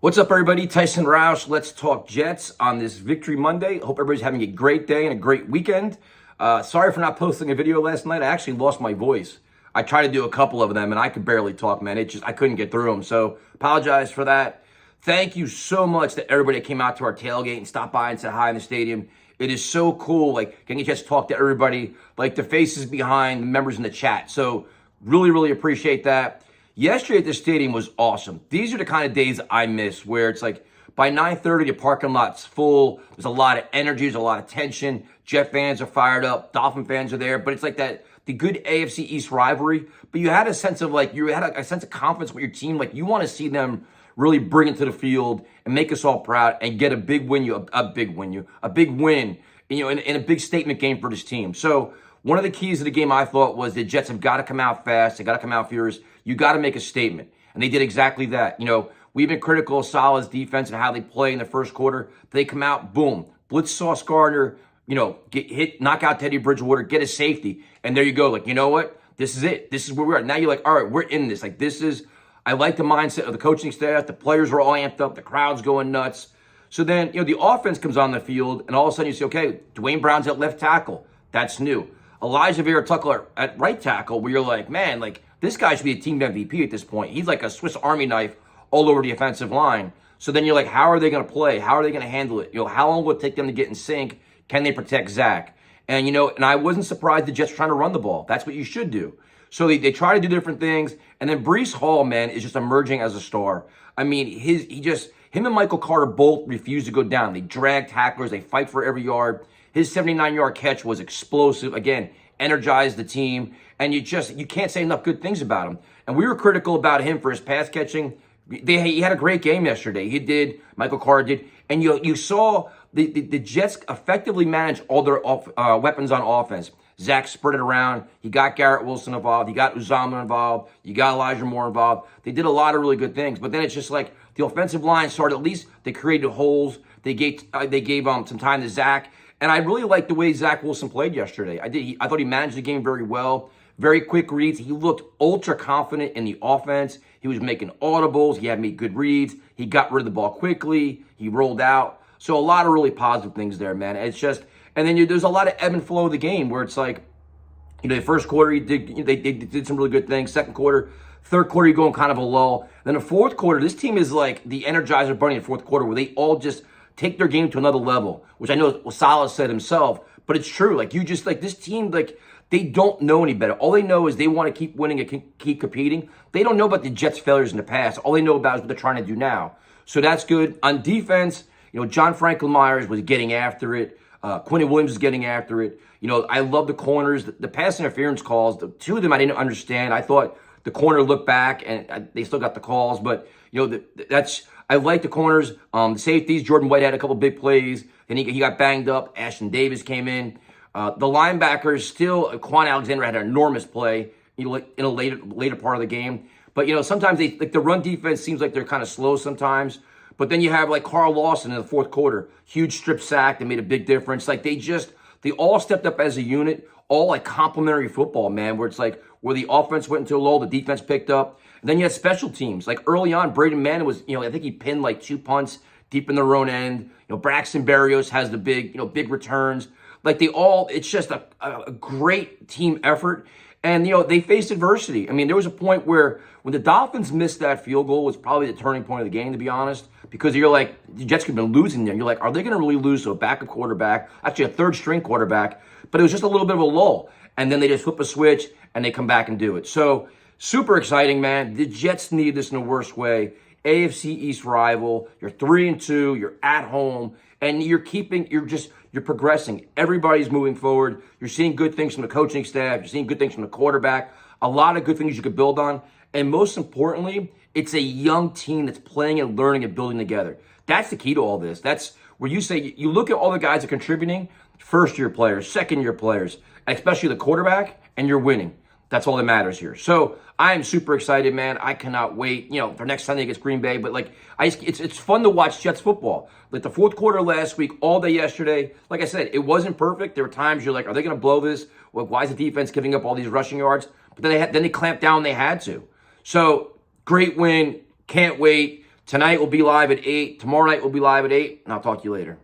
What's up, everybody? Tyson Roush. Let's talk Jets on this Victory Monday. Hope everybody's having a great day and a great weekend. Sorry for not posting a video last night. I actually lost my voice. I tried to do a couple of them and I could barely talk, man. I couldn't get through them. So apologize for that. Thank you so much to everybody that came out to our tailgate and stopped by and said hi in the stadium. It is so cool, like getting a chance to talk to everybody, like the faces behind the members in the chat. So really, really appreciate that. Yesterday at the stadium was awesome. These are the kind of days I miss where it's like by 9:30, the parking lot's full. There's a lot of energy. There's a lot of tension. Jet fans are fired up. Dolphin fans are there. But it's like the good AFC East rivalry. But you had a sense of you had a sense of confidence with your team. Like you want to see them really bring it to the field and make us all proud and get a big win, a big win, in a big statement game for this team. So one of the keys of the game I thought was the Jets have got to come out fast. They got to come out furious. You got to make a statement. And they did exactly that. We've been critical of Salah's defense and how they play in the first quarter. They come out, boom, blitz Sauce Gardner, get hit, knock out Teddy Bridgewater, get a safety. And there you go. Like, you know what? This is it. This is where we're at. Now you're like, all right, we're in this. I like the mindset of the coaching staff. The players are all amped up. The crowd's going nuts. So then, the offense comes on the field, and all of a sudden you say, okay, Dwayne Brown's at left tackle. That's new. Elijah Vera-Tucker at right tackle, where you're like, man, this guy should be a team MVP at this point. He's like a Swiss Army knife all over the offensive line. So then you're like, how are they going to play? How are they going to handle it? How long will it take them to get in sync? Can they protect Zach? And, and I wasn't surprised the Jets were trying to run the ball. That's what you should do. So they try to do different things. And then Breece Hall, man, is just emerging as a star. I mean, him and Michael Carter both refuse to go down. They drag tacklers. They fight for every yard. His 79-yard catch was explosive. Again, energized the team. And you can't say enough good things about him. And we were critical about him for his pass catching. He had a great game yesterday. He did. Michael Carter did. And you saw the Jets effectively manage all their weapons on offense. Zach spread it around. He got Garrett Wilson involved. He got Uzama involved. You got Elijah Moore involved. They did a lot of really good things. But then it's just like the offensive line started, at least they created holes. They gave some time to Zach. And I really liked the way Zach Wilson played yesterday. I thought he managed the game very well. Very quick reads. He looked ultra confident in the offense. He was making audibles. He had made good reads. He got rid of the ball quickly. He rolled out. So a lot of really positive things there, man. It's just, and then there's a lot of ebb and flow of the game where it's like, the first quarter they did some really good things. Second quarter, third quarter, you go in kind of a lull. Then the fourth quarter, this team is like the Energizer Bunny in the fourth quarter, where they all just take their game to another level, which I know Salah said himself, but it's true. This team, they don't know any better. All they know is they want to keep winning and keep competing. They don't know about the Jets' failures in the past. All they know about is what they're trying to do now. So that's good. On defense, John Franklin Myers was getting after it. Quentin Williams was getting after it. I love the corners. The pass interference calls, the two of them I didn't understand. I thought the corner looked back and they still got the calls. But, I like the corners. The safeties, Jordan White had a couple big plays. Then he got banged up. Ashton Davis came in. The linebackers still, Quan Alexander had an enormous play, in a later part of the game. But, sometimes the run defense seems like they're kind of slow sometimes. But then you have Carl Lawson in the fourth quarter, huge strip sack that made a big difference. They all stepped up as a unit, all complementary football, man, where it's where the offense went into a lull, the defense picked up. And then you had special teams. Early on, Braden Mann was, I think he pinned 2 punts deep in their own end. Braxton Berrios has the big returns. It's just a great team effort. And, they faced adversity. I mean, there was a point where when the Dolphins missed that field goal, was probably the turning point of the game, to be honest, because you're the Jets could have been losing there. You're like, are they going to really lose to a backup quarterback, actually a third string quarterback? But it was just a little bit of a lull. And then they just flip a switch and they come back and do it. So super exciting, man. The Jets need this in the worst way. AFC East rival. You're 3-2. You're at home. And you're progressing. Everybody's moving forward. You're seeing good things from the coaching staff. You're seeing good things from the quarterback. A lot of good things you could build on. And most importantly, it's a young team that's playing and learning and building together. That's the key to all this. That's where you say, you look at all the guys that are contributing, first-year players, second-year players, especially the quarterback, and you're winning. That's all that matters here. So I am super excited, man. I cannot wait, for next Sunday against Green Bay. But it's fun to watch Jets football. The fourth quarter last week, all day yesterday, like I said, it wasn't perfect. There were times you're like, are they going to blow this? Why is the defense giving up all these rushing yards? But then they clamped down. They had to. So great win. Can't wait Tonight we'll be live at 8. Tomorrow night we'll be live at 8. And I'll talk to you later.